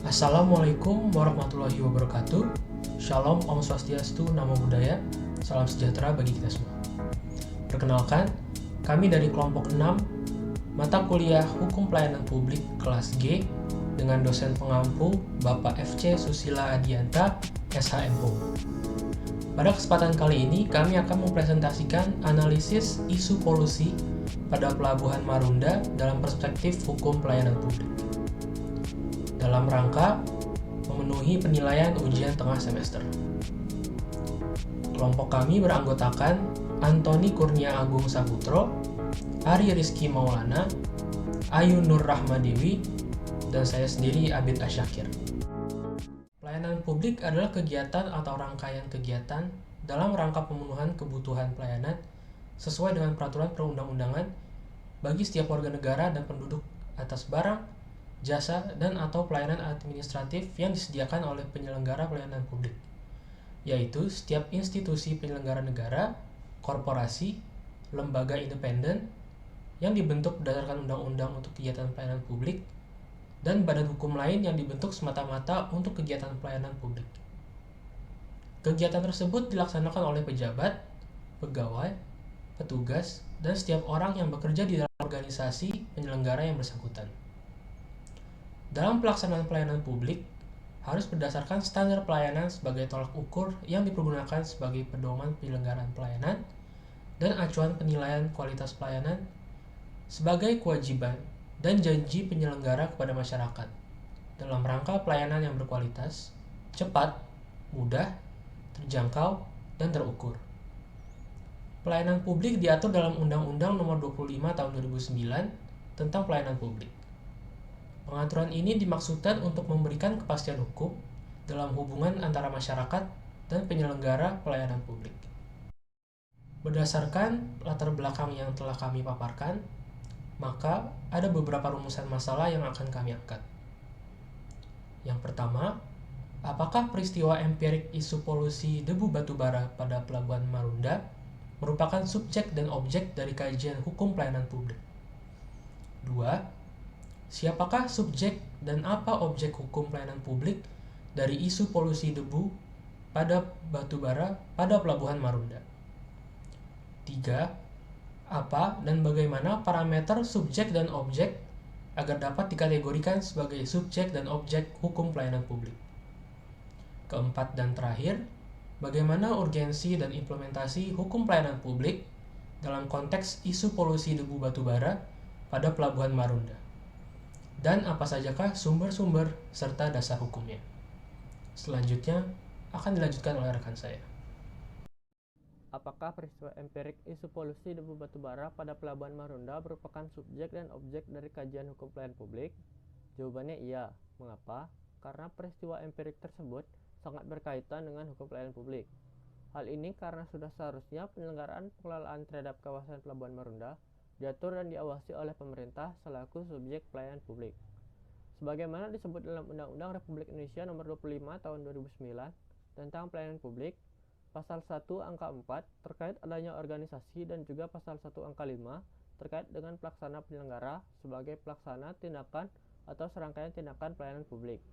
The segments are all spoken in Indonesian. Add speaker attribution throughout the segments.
Speaker 1: Assalamualaikum warahmatullahi wabarakatuh. Shalom, Om Swastiastu, Namo Buddhaya. Salam sejahtera bagi kita semua. Perkenalkan, kami dari kelompok 6 mata kuliah Hukum Pelayanan Publik kelas G dengan dosen pengampu Bapak FC Susila Adianta, SHMO. Pada kesempatan kali ini, kami akan mempresentasikan analisis isu polusi pada Pelabuhan Marunda dalam perspektif hukum pelayanan publik, dalam rangka memenuhi penilaian ujian tengah semester. Kelompok kami beranggotakan Antoni Kurnia Agung Saputro, Ari Rizky Maulana, Ayu Nur Rahmadewi, dan saya sendiri Abid Asyakir. Pelayanan publik adalah kegiatan atau rangkaian kegiatan dalam rangka pemenuhan kebutuhan pelayanan sesuai dengan peraturan perundang-undangan bagi setiap warga negara dan penduduk atas barang, jasa, dan atau pelayanan administratif yang disediakan oleh penyelenggara pelayanan publik, yaitu setiap institusi penyelenggara negara, korporasi, lembaga independen yang dibentuk berdasarkan undang-undang untuk kegiatan pelayanan publik, dan badan hukum lain yang dibentuk semata-mata untuk kegiatan pelayanan publik. Kegiatan tersebut dilaksanakan oleh pejabat, pegawai, petugas, dan setiap orang yang bekerja di dalam organisasi penyelenggara yang bersangkutan. Dalam pelaksanaan pelayanan publik, harus berdasarkan standar pelayanan sebagai tolak ukur yang dipergunakan sebagai pedoman penyelenggaraan pelayanan dan acuan penilaian kualitas pelayanan sebagai kewajiban dan janji penyelenggara kepada masyarakat dalam rangka pelayanan yang berkualitas, cepat, mudah, terjangkau, dan terukur. Pelayanan publik diatur dalam Undang-Undang Nomor 25 Tahun 2009 tentang Pelayanan Publik. Pengaturan ini dimaksudkan untuk memberikan kepastian hukum dalam hubungan antara masyarakat dan penyelenggara pelayanan publik. Berdasarkan latar belakang yang telah kami paparkan, maka ada beberapa rumusan masalah yang akan kami angkat. Yang pertama, apakah peristiwa empirik isu polusi debu batubara pada Pelabuhan Marunda merupakan subjek dan objek dari kajian hukum pelayanan publik? 2. Siapakah subjek dan apa objek hukum pelayanan publik dari isu polusi debu pada batubara pada Pelabuhan Marunda? 3. Apa dan bagaimana parameter subjek dan objek agar dapat dikategorikan sebagai subjek dan objek hukum pelayanan publik? Keempat dan terakhir, bagaimana urgensi dan implementasi hukum pelayanan publik dalam konteks isu polusi debu batubara pada Pelabuhan Marunda? Dan apa sajakah sumber-sumber serta dasar hukumnya? Selanjutnya akan dilanjutkan oleh rekan saya.
Speaker 2: Apakah peristiwa empirik isu polusi debu batubara pada Pelabuhan Marunda merupakan subjek dan objek dari kajian hukum pelayanan publik? Jawabannya iya. Mengapa? Karena peristiwa empirik tersebut sangat berkaitan dengan hukum pelayanan publik. Hal ini karena sudah seharusnya penyelenggaraan pengelolaan terhadap kawasan Pelabuhan Marunda diatur dan diawasi oleh pemerintah selaku subjek pelayanan publik. Sebagaimana disebut dalam Undang-Undang Republik Indonesia Nomor 25 Tahun 2009 tentang Pelayanan Publik, Pasal 1 Angka 4 terkait adanya organisasi dan juga Pasal 1 Angka 5 terkait dengan pelaksana penyelenggara sebagai pelaksana tindakan atau serangkaian tindakan pelayanan publik.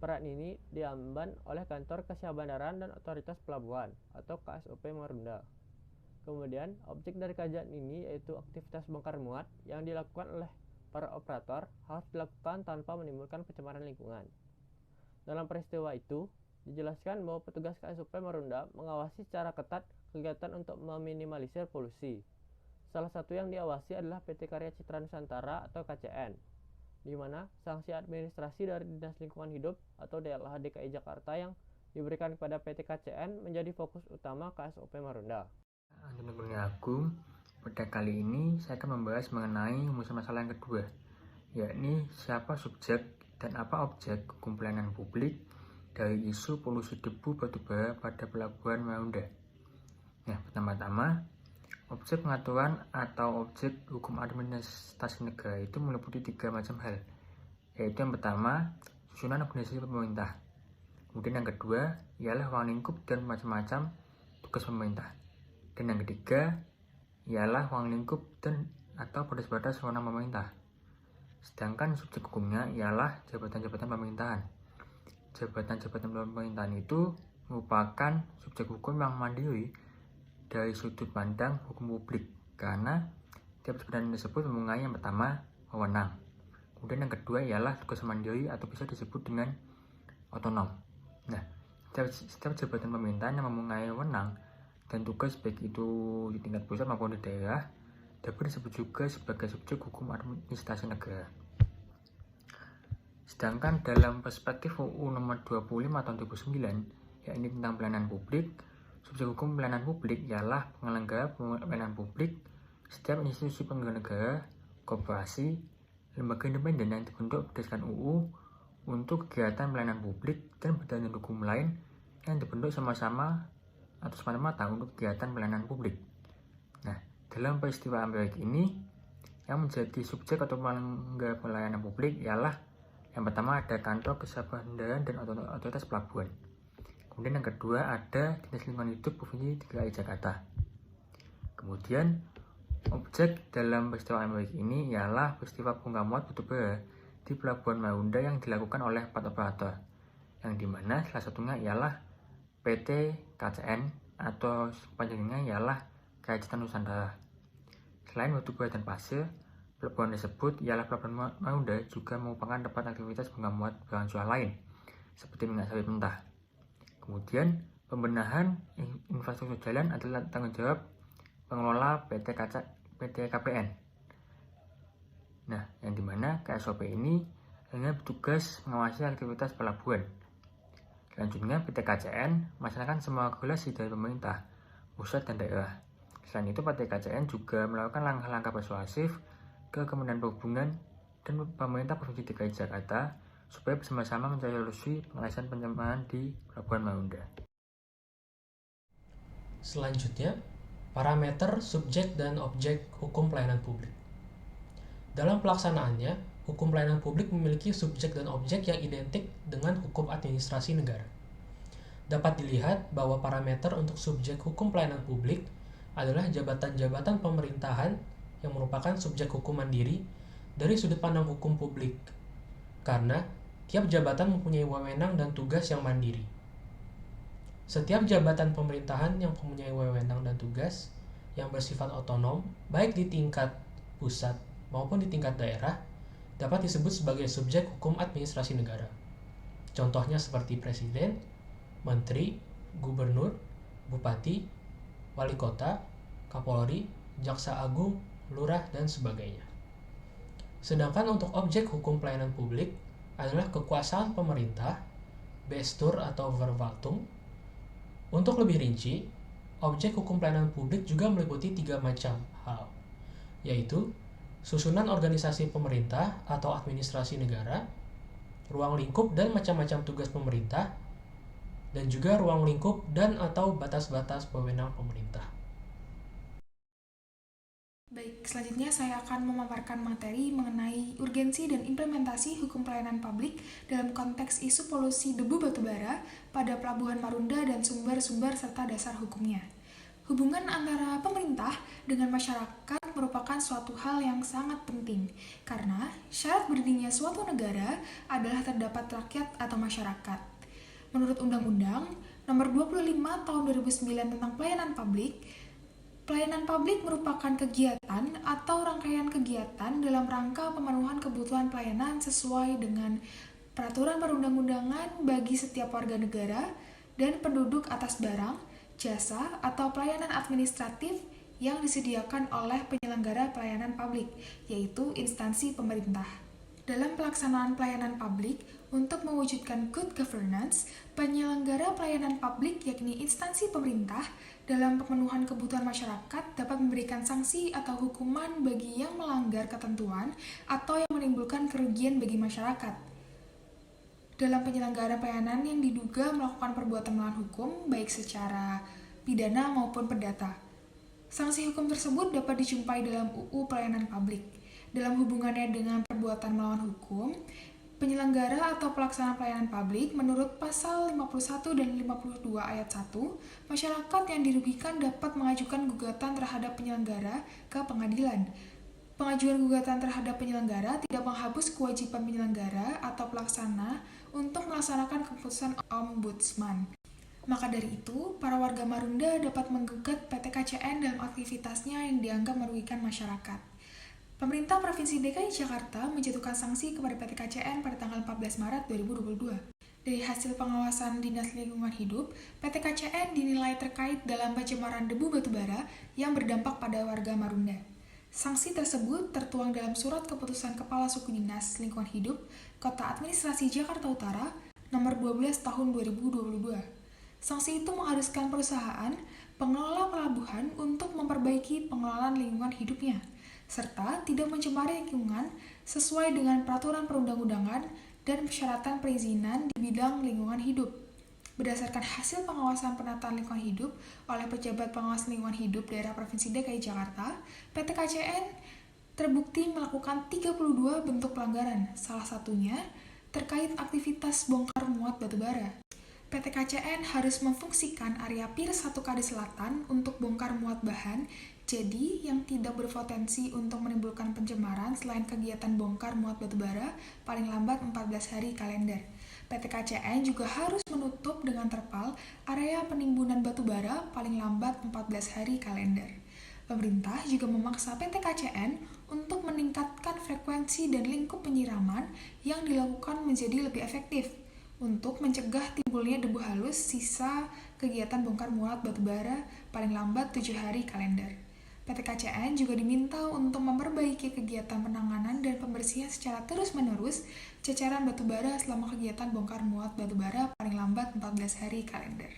Speaker 2: Peran ini diemban oleh Kantor Kesyahbandaran dan Otoritas Pelabuhan atau KSOP Marunda. Kemudian, objek dari kajian ini yaitu aktivitas bongkar muat yang dilakukan oleh para operator harus dilakukan tanpa menimbulkan pencemaran lingkungan. Dalam peristiwa itu, dijelaskan bahwa petugas KSOP Marunda mengawasi secara ketat kegiatan untuk meminimalisir polusi. Salah satu yang diawasi adalah PT Karya Citra Nusantara atau KCN, di mana sanksi administrasi dari Dinas Lingkungan Hidup atau DLH DKI Jakarta yang diberikan kepada PT KCN menjadi fokus utama KSOP Marunda.
Speaker 3: Antoni Kurnia Agung. Pada kali ini saya akan membahas mengenai masalah yang kedua, yakni siapa subjek dan apa objek hukum pelayanan publik dari isu polusi debu batubara pada Pelabuhan Marunda. Pertama-tama, objek pengaturan atau objek hukum administrasi negara itu meliputi 3 macam hal, yaitu yang pertama, susunan organisasi pemerintah. Kemudian yang kedua, ialah ruang lingkup dan macam-macam tugas pemerintah. Dan yang ketiga, ialah ruang lingkup dan atau batas-batas wewenang pemerintah. Sedangkan subjek hukumnya ialah jabatan-jabatan pemerintahan. Jabatan-jabatan pemerintahan itu merupakan subjek hukum yang mandiri dari sudut pandang hukum publik, karena tiap jabatan tersebut mempunyai yang pertama wewenang, kemudian yang kedua ialah tugas mandiri atau bisa disebut dengan otonom. Nah, setiap jabatan pemerintahan yang mempunyai wewenang dan tugas baik itu di tingkat pusat maupun di daerah dapat disebut juga sebagai subjek hukum administrasi negara. Sedangkan dalam perspektif UU nomor 25 tahun 2009, yakni tentang pelayanan publik, subjek hukum pelayanan publik ialah penyelenggara pelayanan publik, setiap institusi penyelenggara negara, korporasi, lembaga independen yang dibentuk berdasarkan UU untuk kegiatan pelayanan publik dan badan hukum lain yang dibentuk sama-sama atau semata-mata untuk kegiatan pelayanan publik. Nah, dalam peristiwa empirik ini, yang menjadi subjek atau penyelenggara pelayanan publik ialah yang pertama ada kantor kesehatan bandaran dan otoritas pelabuhan. Kemudian yang kedua ada Dinas Lingkungan Hidup Provinsi DKI Jakarta. Kemudian objek dalam peristiwa empirik ini ialah peristiwa bongkar muat batubara di Pelabuhan Marunda yang dilakukan oleh 4 operator, yang dimana salah satunya ialah PT KCN atau panjangnya ialah KCN Nusantara. Selain batubara dan pasir, pelabuhan tersebut ialah Pelabuhan Marunda juga merupakan tempat aktivitas bongkar muat barang suah lain, seperti minyak sawit mentah. Kemudian, pembenahan infrastruktur jalan adalah tanggung jawab pengelola PT KPN. Nah, yang dimana KSOP ini hanya bertugas mengawasi aktivitas pelabuhan. Selanjutnya, PT KCN melaksanakan semua regulasi dari pemerintah, pusat dan daerah. Selain itu, PT KCN juga melakukan langkah-langkah persuasif ke Kementerian Perhubungan dan pemerintah Provinsi DKI Jakarta supaya bersama-sama mencari solusi pengalihan penyeberangan di Pelabuhan Marunda.
Speaker 1: Selanjutnya, parameter subjek dan objek hukum pelayanan publik. Dalam pelaksanaannya, hukum pelayanan publik memiliki subjek dan objek yang identik dengan hukum administrasi negara. Dapat dilihat bahwa parameter untuk subjek hukum pelayanan publik adalah jabatan-jabatan pemerintahan yang merupakan subjek hukum mandiri dari sudut pandang hukum publik, karena tiap jabatan mempunyai wewenang dan tugas yang mandiri. Setiap jabatan pemerintahan yang mempunyai wewenang dan tugas yang bersifat otonom, baik di tingkat pusat maupun di tingkat daerah, dapat disebut sebagai subjek hukum administrasi negara. Contohnya seperti presiden, menteri, gubernur, bupati, wali kota, kapolri, jaksa agung, lurah, dan sebagainya. Sedangkan untuk objek hukum pelayanan publik adalah kekuasaan pemerintah, bestur atau verwaltung. Untuk lebih rinci, objek hukum pelayanan publik juga meliputi 3 macam hal, yaitu susunan organisasi pemerintah atau administrasi negara, ruang lingkup dan macam-macam tugas pemerintah, dan juga ruang lingkup dan atau batas-batas wewenang pemerintah.
Speaker 4: Baik, selanjutnya saya akan memaparkan materi mengenai urgensi dan implementasi hukum pelayanan publik dalam konteks isu polusi debu batubara pada Pelabuhan Marunda dan sumber-sumber serta dasar hukumnya. Hubungan antara pemerintah dengan masyarakat merupakan suatu hal yang sangat penting, karena syarat berdirinya suatu negara adalah terdapat rakyat atau masyarakat. Menurut Undang-Undang Nomor 25 Tahun 2009 tentang Pelayanan publik merupakan kegiatan atau rangkaian kegiatan dalam rangka pemenuhan kebutuhan pelayanan sesuai dengan peraturan perundang-undangan bagi setiap warga negara dan penduduk atas barang, jasa, atau pelayanan administratif yang disediakan oleh penyelenggara pelayanan publik, yaitu instansi pemerintah. Dalam pelaksanaan pelayanan publik, untuk mewujudkan good governance, penyelenggara pelayanan publik yakni instansi pemerintah dalam pemenuhan kebutuhan masyarakat dapat memberikan sanksi atau hukuman bagi yang melanggar ketentuan atau yang menimbulkan kerugian bagi masyarakat. Dalam penyelenggaraan pelayanan yang diduga melakukan perbuatan melawan hukum, baik secara pidana maupun perdata. Sanksi hukum tersebut dapat dijumpai dalam UU Pelayanan Publik. Dalam hubungannya dengan perbuatan melawan hukum, penyelenggara atau pelaksana pelayanan publik menurut pasal 51 dan 52 ayat 1, masyarakat yang dirugikan dapat mengajukan gugatan terhadap penyelenggara ke pengadilan. Pengajuan gugatan terhadap penyelenggara tidak menghapus kewajiban penyelenggara atau pelaksana untuk melaksanakan keputusan Ombudsman. Maka dari itu, para warga Marunda dapat menggugat PT KCN dalam aktivitasnya yang dianggap merugikan masyarakat. Pemerintah Provinsi DKI Jakarta menjatuhkan sanksi kepada PT KCN pada tanggal 14 Maret 2022. Dari hasil pengawasan Dinas Lingkungan Hidup, PT KCN dinilai terkait dalam pencemaran debu batubara yang berdampak pada warga Marunda. Sanksi tersebut tertuang dalam Surat Keputusan Kepala Suku Dinas Lingkungan Hidup Kota Administrasi Jakarta Utara nomor 12 tahun 2022. Sanksi itu mengharuskan perusahaan pengelola pelabuhan untuk memperbaiki pengelolaan lingkungan hidupnya, serta tidak mencemari lingkungan sesuai dengan peraturan perundang-undangan dan persyaratan perizinan di bidang lingkungan hidup. Berdasarkan hasil pengawasan penataan lingkungan hidup oleh pejabat pengawas lingkungan hidup daerah Provinsi DKI Jakarta, PT KCN terbukti melakukan 32 bentuk pelanggaran, salah satunya terkait aktivitas bongkar muat batubara. PT KCN harus memfungsikan area Pier 1 Kali Selatan untuk bongkar muat bahan, jadi yang tidak berpotensi untuk menimbulkan pencemaran selain kegiatan bongkar muat batubara paling lambat 14 hari kalender. PT KCN juga harus menutup dengan terpal area penimbunan batubara paling lambat 14 hari kalender. Pemerintah juga memaksa PT KCN untuk meningkatkan frekuensi dan lingkup penyiraman yang dilakukan menjadi lebih efektif untuk mencegah timbulnya debu halus sisa kegiatan bongkar muat batubara paling lambat 7 hari kalender. PT KCN juga diminta untuk memperbaiki kegiatan penanganan dan pembersihan secara terus-menerus ceceran batubara selama kegiatan bongkar muat batubara paling lambat 14 hari kalender.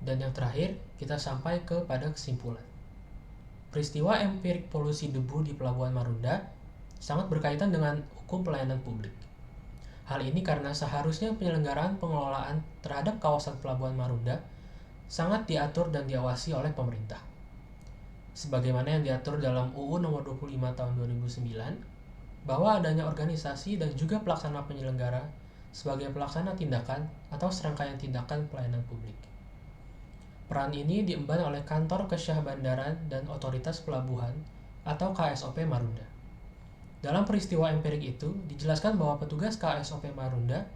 Speaker 1: Dan yang terakhir, kita sampai kepada kesimpulan. Peristiwa empirik polusi debu di Pelabuhan Marunda sangat berkaitan dengan hukum pelayanan publik. Hal ini karena seharusnya penyelenggaraan pengelolaan terhadap kawasan Pelabuhan Marunda sangat diatur dan diawasi oleh pemerintah. Sebagaimana yang diatur dalam UU nomor 25 tahun 2009, bahwa adanya organisasi dan juga pelaksana penyelenggara sebagai pelaksana tindakan atau serangkaian tindakan pelayanan publik. Peran ini diemban oleh Kantor Kesyah Bandaran dan Otoritas Pelabuhan atau KSOP Marunda. Dalam peristiwa empirik itu, dijelaskan bahwa petugas KSOP Marunda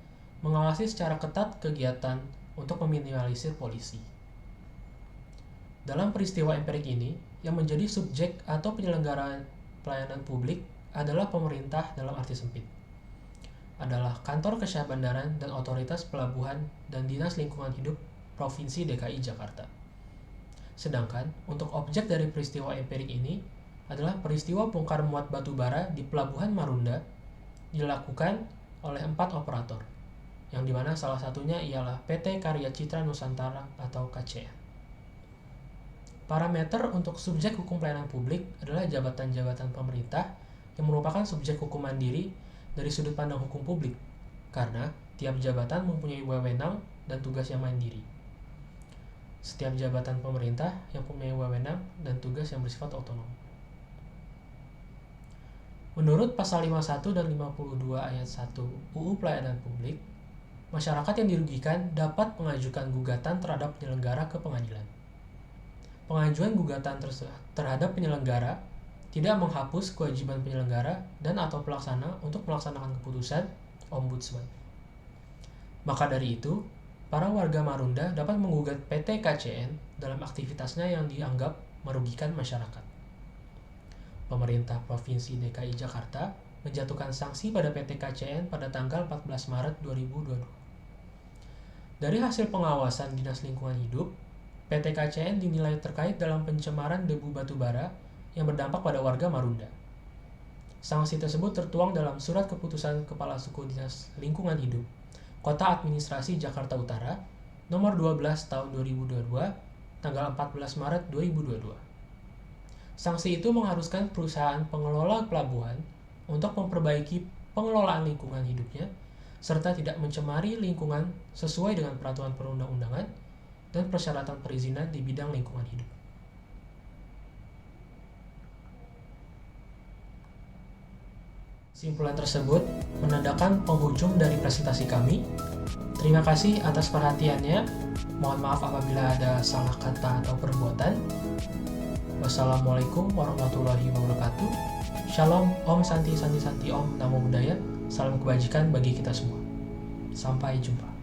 Speaker 1: mengawasi secara ketat kegiatan untuk meminimalisir polusi. Dalam peristiwa empirik ini, yang menjadi subjek atau penyelenggaraan pelayanan publik adalah pemerintah dalam arti sempit. Adalah Kantor Kesyah Bandaran dan Otoritas Pelabuhan dan Dinas Lingkungan Hidup Provinsi DKI Jakarta. Sedangkan untuk objek dari peristiwa empirik ini adalah peristiwa bongkar muat batubara di Pelabuhan Marunda dilakukan oleh 4 operator, yang dimana salah satunya ialah PT Karya Citra Nusantara atau KCN. Parameter untuk subjek hukum pelayanan publik adalah jabatan-jabatan pemerintah yang merupakan subjek hukum mandiri dari sudut pandang hukum publik, karena tiap jabatan mempunyai wewenang dan tugas yang mandiri. Setiap jabatan pemerintah yang mempunyai wewenang dan tugas yang bersifat otonom. Menurut pasal 51 dan 52 ayat 1 UU Pelayanan Publik, masyarakat yang dirugikan dapat mengajukan gugatan terhadap penyelenggara ke pengadilan. Pengajuan gugatan terhadap penyelenggara tidak menghapus kewajiban penyelenggara dan atau pelaksana untuk melaksanakan keputusan Ombudsman. Maka dari itu, para warga Marunda dapat menggugat PT KCN dalam aktivitasnya yang dianggap merugikan masyarakat. Pemerintah Provinsi DKI Jakarta menjatuhkan sanksi pada PT KCN pada tanggal 14 Maret 2022. Dari hasil pengawasan Dinas Lingkungan Hidup, PT KCN dinilai terkait dalam pencemaran debu batubara yang berdampak pada warga Marunda. Sanksi tersebut tertuang dalam Surat Keputusan Kepala Suku Dinas Lingkungan Hidup Kota Administrasi Jakarta Utara nomor 12 tahun 2022 tanggal 14 Maret 2022. Sanksi itu mengharuskan perusahaan pengelola pelabuhan untuk memperbaiki pengelolaan lingkungan hidupnya serta tidak mencemari lingkungan sesuai dengan peraturan perundang-undangan dan persyaratan perizinan di bidang lingkungan hidup. Kesimpulan tersebut menandakan penghujung dari presentasi kami. Terima kasih atas perhatiannya. Mohon maaf apabila ada salah kata atau perbuatan. Wassalamualaikum warahmatullahi wabarakatuh. Shalom, Om Santi Santi Santi Om Namo Buddhaya. Salam kebajikan bagi kita semua. Sampai jumpa.